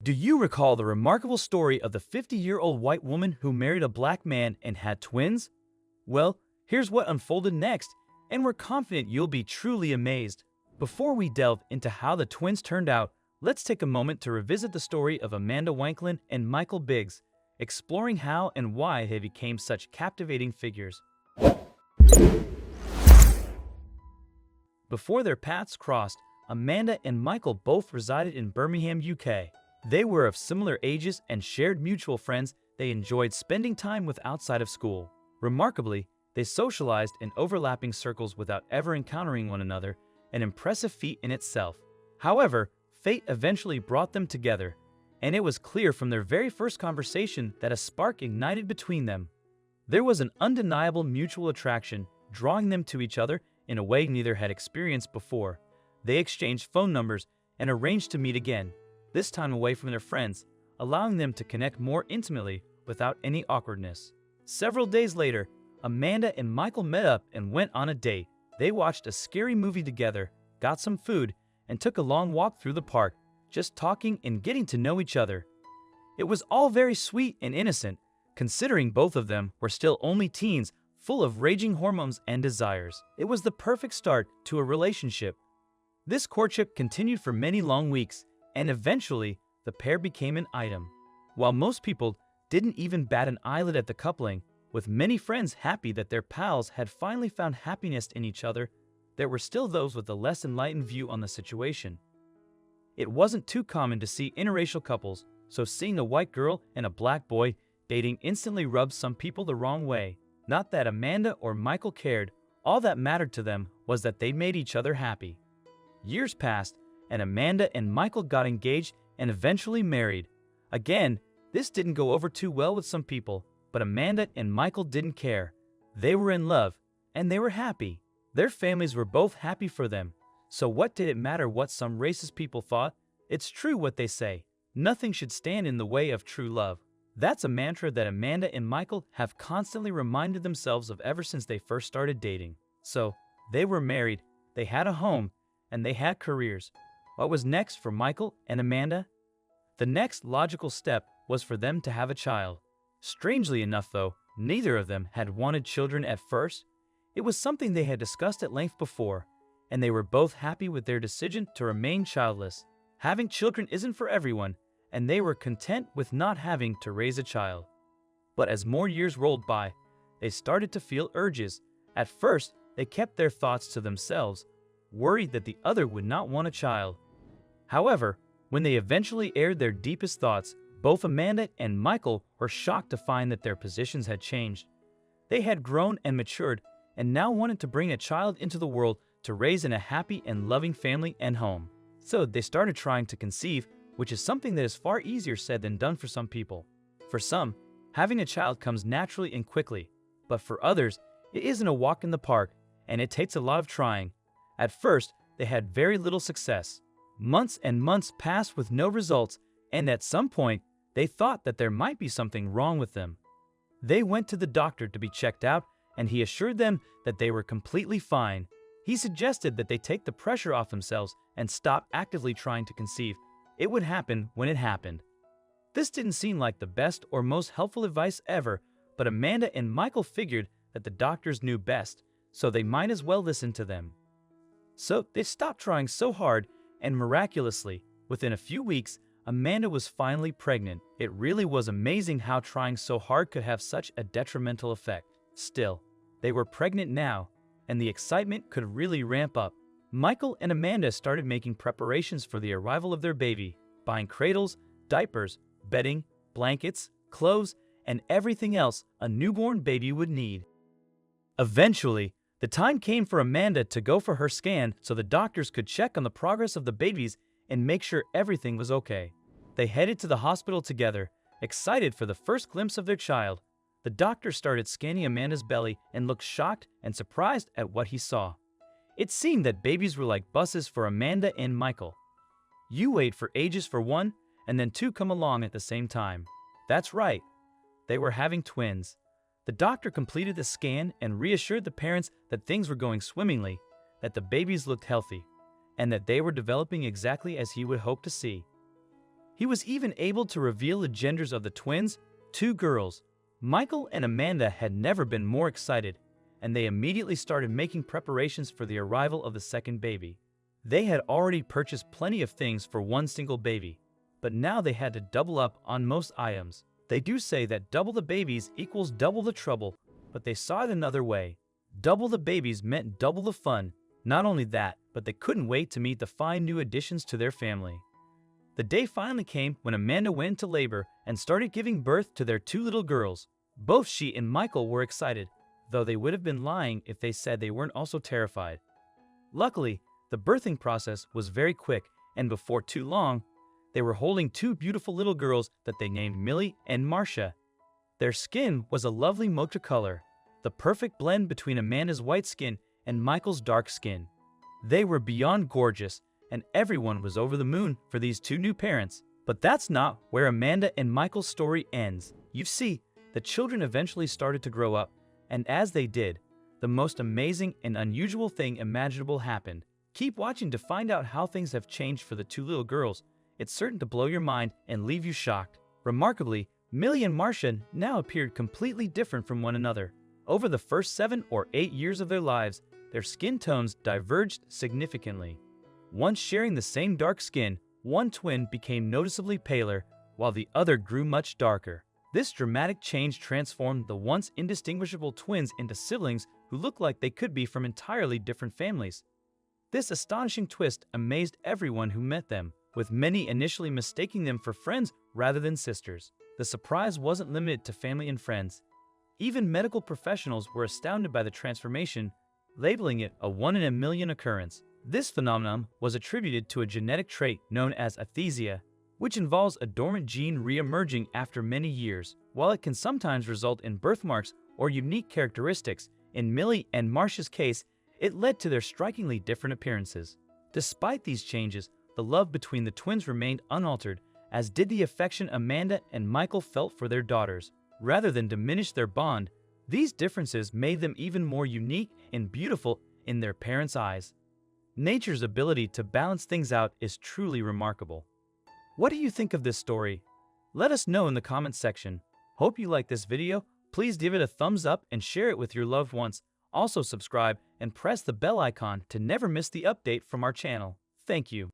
Do you recall the remarkable story of the 50-year-old white woman who married a black man and had twins? Well, here's what unfolded next, and we're confident you'll be truly amazed. Before we delve into how the twins turned out, let's take a moment to revisit the story of Amanda Wanklin and Michael Biggs, exploring how and why they became such captivating figures. Before their paths crossed, Amanda and Michael both resided in Birmingham, UK. They were of similar ages and shared mutual friends they enjoyed spending time with outside of school. Remarkably, they socialized in overlapping circles without ever encountering one another, an impressive feat in itself. However, fate eventually brought them together, and it was clear from their very first conversation that a spark ignited between them. There was an undeniable mutual attraction drawing them to each other in a way neither had experienced before. They exchanged phone numbers and arranged to meet again, this time away from their friends, allowing them to connect more intimately without any awkwardness. Several days later, Amanda and Michael met up and went on a date. They watched a scary movie together, got some food, and took a long walk through the park, just talking and getting to know each other. It was all very sweet and innocent, considering both of them were still only teens, full of raging hormones and desires. It was the perfect start to a relationship. This courtship continued for many long weeks, and eventually, the pair became an item. While most people didn't even bat an eyelid at the coupling, with many friends happy that their pals had finally found happiness in each other, there were still those with a less enlightened view on the situation. It wasn't too common to see interracial couples, so seeing a white girl and a black boy dating instantly rubbed some people the wrong way. Not that Amanda or Michael cared, all that mattered to them was that they made each other happy. Years passed, and Amanda and Michael got engaged and eventually married. Again, this didn't go over too well with some people, but Amanda and Michael didn't care. They were in love, and they were happy. Their families were both happy for them, so what did it matter what some racist people thought? It's true what they say. Nothing should stand in the way of true love. That's a mantra that Amanda and Michael have constantly reminded themselves of ever since they first started dating. So, they were married, they had a home, and they had careers. What was next for Michael and Amanda? The next logical step was for them to have a child. Strangely enough though, neither of them had wanted children at first. It was something they had discussed at length before, and they were both happy with their decision to remain childless. Having children isn't for everyone, and they were content with not having to raise a child. But as more years rolled by, they started to feel urges. At first, they kept their thoughts to themselves, worried that the other would not want a child. However, when they eventually aired their deepest thoughts, both Amanda and Michael were shocked to find that their positions had changed. They had grown and matured, and now wanted to bring a child into the world to raise in a happy and loving family and home. So they started trying to conceive, which is something that is far easier said than done for some people. For some, having a child comes naturally and quickly, but for others, it isn't a walk in the park, and it takes a lot of trying. At first, they had very little success. Months and months passed with no results, and at some point, they thought that there might be something wrong with them. They went to the doctor to be checked out, and he assured them that they were completely fine. He suggested that they take the pressure off themselves and stop actively trying to conceive. It would happen when it happened. This didn't seem like the best or most helpful advice ever, but Amanda and Michael figured that the doctors knew best, so they might as well listen to them. So they stopped trying so hard, and miraculously, within a few weeks, Amanda was finally pregnant. It really was amazing how trying so hard could have such a detrimental effect. Still, they were pregnant now, and the excitement could really ramp up. Michael and Amanda started making preparations for the arrival of their baby, buying cradles, diapers, bedding, blankets, clothes, and everything else a newborn baby would need. Eventually, the time came for Amanda to go for her scan so the doctors could check on the progress of the babies and make sure everything was okay. They headed to the hospital together, excited for the first glimpse of their child. The doctor started scanning Amanda's belly and looked shocked and surprised at what he saw. It seemed that babies were like buses for Amanda and Michael. You wait for ages for one, and then two come along at the same time. That's right, they were having twins. The doctor completed the scan and reassured the parents that things were going swimmingly, that the babies looked healthy, and that they were developing exactly as he would hope to see. He was even able to reveal the genders of the twins, two girls. Michael and Amanda had never been more excited, and they immediately started making preparations for the arrival of the second baby. They had already purchased plenty of things for one single baby, but now they had to double up on most items. They do say that double the babies equals double the trouble, but they saw it another way. Double the babies meant double the fun. Not only that, but they couldn't wait to meet the 5 new additions to their family. The day finally came when Amanda went into labor and started giving birth to their 2 little girls. Both she and Michael were excited, though they would have been lying if they said they weren't also terrified. Luckily, the birthing process was very quick, and before too long, they were holding 2 beautiful little girls that they named Millie and Marcia. Their skin was a lovely mocha color, the perfect blend between Amanda's white skin and Michael's dark skin. They were beyond gorgeous, and everyone was over the moon for these 2 new parents. But that's not where Amanda and Michael's story ends. You see, the children eventually started to grow up, and as they did, the most amazing and unusual thing imaginable happened. Keep watching to find out how things have changed for the 2 little girls. It's certain to blow your mind and leave you shocked. Remarkably, Millie and Marcia now appeared completely different from one another. Over the first 7 or 8 years of their lives, their skin tones diverged significantly. Once sharing the same dark skin, one twin became noticeably paler, while the other grew much darker. This dramatic change transformed the once indistinguishable twins into siblings who looked like they could be from entirely different families. This astonishing twist amazed everyone who met them, with many initially mistaking them for friends rather than sisters. The surprise wasn't limited to family and friends. Even medical professionals were astounded by the transformation, labeling it a 1 in a million occurrence. This phenomenon was attributed to a genetic trait known as athesia, which involves a dormant gene re-emerging after many years. While it can sometimes result in birthmarks or unique characteristics, in Millie and Marcia's case, it led to their strikingly different appearances. Despite these changes, the love between the twins remained unaltered, as did the affection Amanda and Michael felt for their daughters. Rather than diminish their bond, these differences made them even more unique and beautiful in their parents' eyes. Nature's ability to balance things out is truly remarkable. What do you think of this story? Let us know in the comments section. Hope you like this video. Please give it a thumbs up and share it with your loved ones. Also subscribe and press the bell icon to never miss the update from our channel. Thank you.